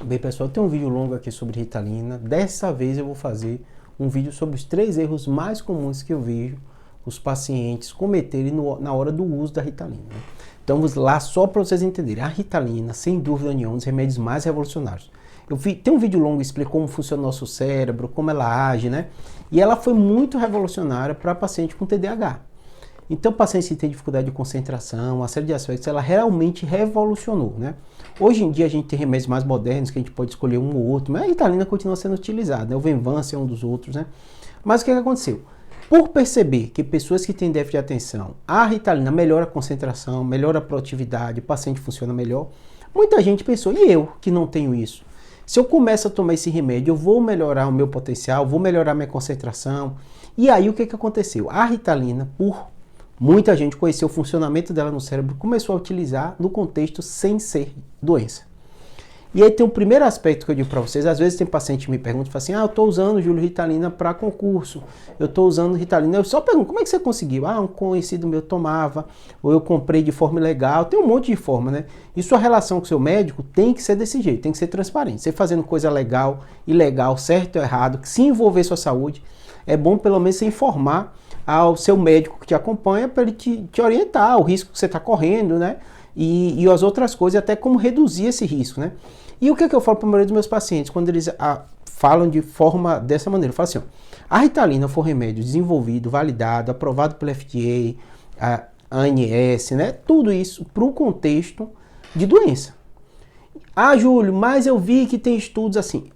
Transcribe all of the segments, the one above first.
Bem, pessoal, tem um vídeo longo aqui sobre Ritalina. Dessa vez eu vou fazer um vídeo sobre os 3 erros mais comuns que eu vejo os pacientes cometerem na hora do uso da Ritalina. Então vamos lá, só para vocês entenderem. A Ritalina, sem dúvida nenhuma, é um dos remédios mais revolucionários. Tem um vídeo longo que explica como funciona o nosso cérebro, como ela age, né? E ela foi muito revolucionária para paciente com TDAH. Então, pacientes que têm dificuldade de concentração, uma série de aspectos, ela realmente revolucionou, né? Hoje em dia a gente tem remédios mais modernos que a gente pode escolher um ou outro, mas a Ritalina continua sendo utilizada, né? O Venvanse é um dos outros, né? Mas o que aconteceu? Por perceber que pessoas que têm déficit de atenção, a Ritalina melhora a concentração, melhora a produtividade, o paciente funciona melhor, muita gente pensou, e eu que não tenho isso? Se eu começo a tomar esse remédio, eu vou melhorar o meu potencial, vou melhorar a minha concentração. E aí o que aconteceu? A Ritalina, muita gente conheceu o funcionamento dela no cérebro, começou a utilizar no contexto sem ser doença. E aí tem um primeiro aspecto que eu digo para vocês, às vezes tem paciente que me pergunta, fala assim, eu estou usando, Júlio, Ritalina para concurso, eu estou usando Ritalina, eu só pergunto, como é que você conseguiu? Um conhecido meu tomava, ou eu comprei de forma ilegal, tem um monte de forma, né? E sua relação com o seu médico tem que ser desse jeito, tem que ser transparente. Você fazendo coisa legal, ilegal, certo ou errado, que se envolver sua saúde, é bom pelo menos você informar ao seu médico que te acompanha para ele te orientar o risco que você está correndo, né? E as outras coisas, até como reduzir esse risco, né? E o que eu falo para a maioria dos meus pacientes, quando eles falam de forma dessa maneira? Eu falo assim, ó, a Ritalina foi um remédio desenvolvido, validado, aprovado pelo FDA, a ANS, né? Tudo isso para o contexto de doença. Júlio, mas eu vi que tem estudos assim.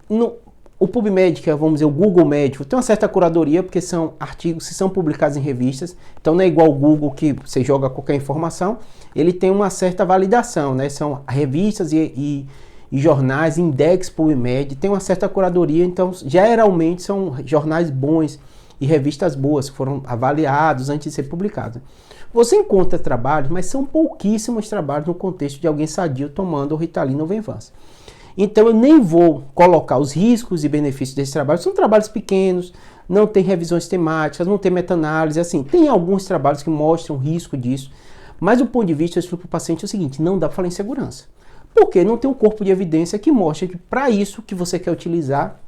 O PubMed, que é, vamos dizer, o Google médico, tem uma certa curadoria, porque são artigos que são publicados em revistas, então não é igual o Google que você joga qualquer informação, ele tem uma certa validação, né? São revistas e jornais, Index PubMed, tem uma certa curadoria, então geralmente são jornais bons e revistas boas, que foram avaliados antes de ser publicados. Você encontra trabalhos, mas são pouquíssimos trabalhos no contexto de alguém sadio tomando o Ritalina ou Venvanse. Então eu nem vou colocar os riscos e benefícios desse trabalho, são trabalhos pequenos, não tem revisões temáticas, não tem meta-análise, assim, tem alguns trabalhos que mostram o risco disso, mas do ponto de vista, eu explico para o paciente o seguinte, não dá para falar em segurança, porque não tem um corpo de evidência que mostre que para isso que você quer utilizar,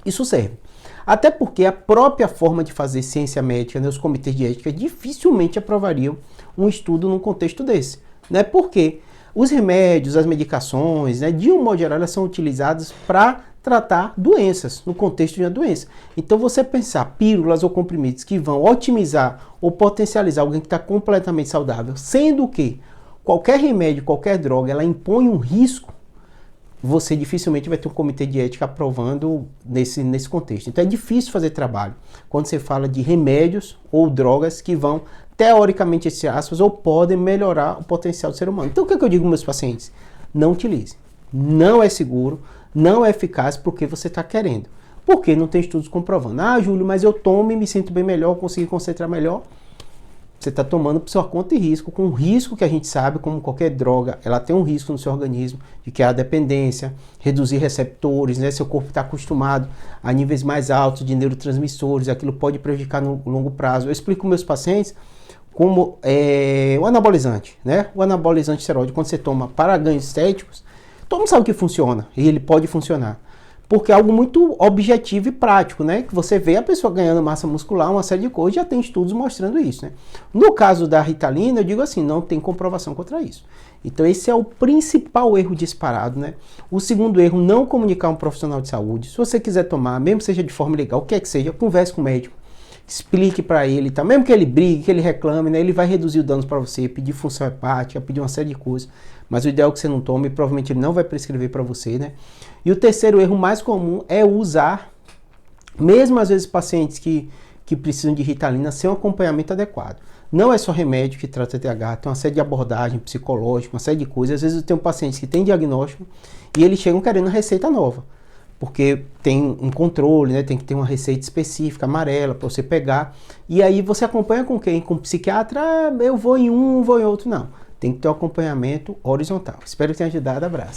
isso serve. Até porque a própria forma de fazer ciência médica, né, os comitês de ética, dificilmente aprovariam um estudo num contexto desse, né? Porque os remédios, as medicações, né, de um modo geral, elas são utilizadas para tratar doenças, no contexto de uma doença. Então, você pensar pílulas ou comprimidos que vão otimizar ou potencializar alguém que está completamente saudável, sendo que qualquer remédio, qualquer droga, ela impõe um risco, você dificilmente vai ter um comitê de ética aprovando nesse contexto. Então, é difícil fazer trabalho quando você fala de remédios ou drogas que vão teoricamente, entre aspas, ou podem melhorar o potencial do ser humano. Então, o que eu digo para meus pacientes? Não utilize. Não é seguro, não é eficaz porque você está querendo. Porque não tem estudos comprovando. Júlio, mas eu tomo e me sinto bem melhor, consigo concentrar melhor. Você está tomando por sua conta e risco, com um risco que a gente sabe, como qualquer droga, ela tem um risco no seu organismo de criar dependência, reduzir receptores, né? Seu corpo está acostumado a níveis mais altos de neurotransmissores, aquilo pode prejudicar no longo prazo. Eu explico para meus pacientes como o anabolizante, né? O anabolizante esteroide, quando você toma para ganhos estéticos, todo mundo sabe que funciona, e ele pode funcionar. Porque é algo muito objetivo e prático, né? Que você vê a pessoa ganhando massa muscular, uma série de coisas, já tem estudos mostrando isso, né? No caso da Ritalina, eu digo assim, não tem comprovação contra isso. Então esse é o principal erro disparado, né? O segundo erro, não comunicar um profissional de saúde. Se você quiser tomar, mesmo que seja de forma legal, o que é que seja, converse com o médico, explique para ele, tá? Mesmo que ele brigue, que ele reclame, né? Ele vai reduzir o dano para você, pedir função hepática, pedir uma série de coisas. Mas o ideal é que você não tome, e provavelmente ele não vai prescrever para você, né? E o terceiro erro mais comum é usar, mesmo às vezes pacientes que precisam de Ritalina, sem um acompanhamento adequado. Não é só remédio que trata TDAH, tem uma série de abordagem psicológica, uma série de coisas. Às vezes eu tenho pacientes que têm diagnóstico e eles chegam querendo receita nova. Porque tem um controle, né? Tem que ter uma receita específica, amarela, para você pegar. E aí você acompanha com quem? Com o psiquiatra, eu vou em um, vou em outro. Não, tem que ter um acompanhamento horizontal. Espero que tenha ajudado. Abraço.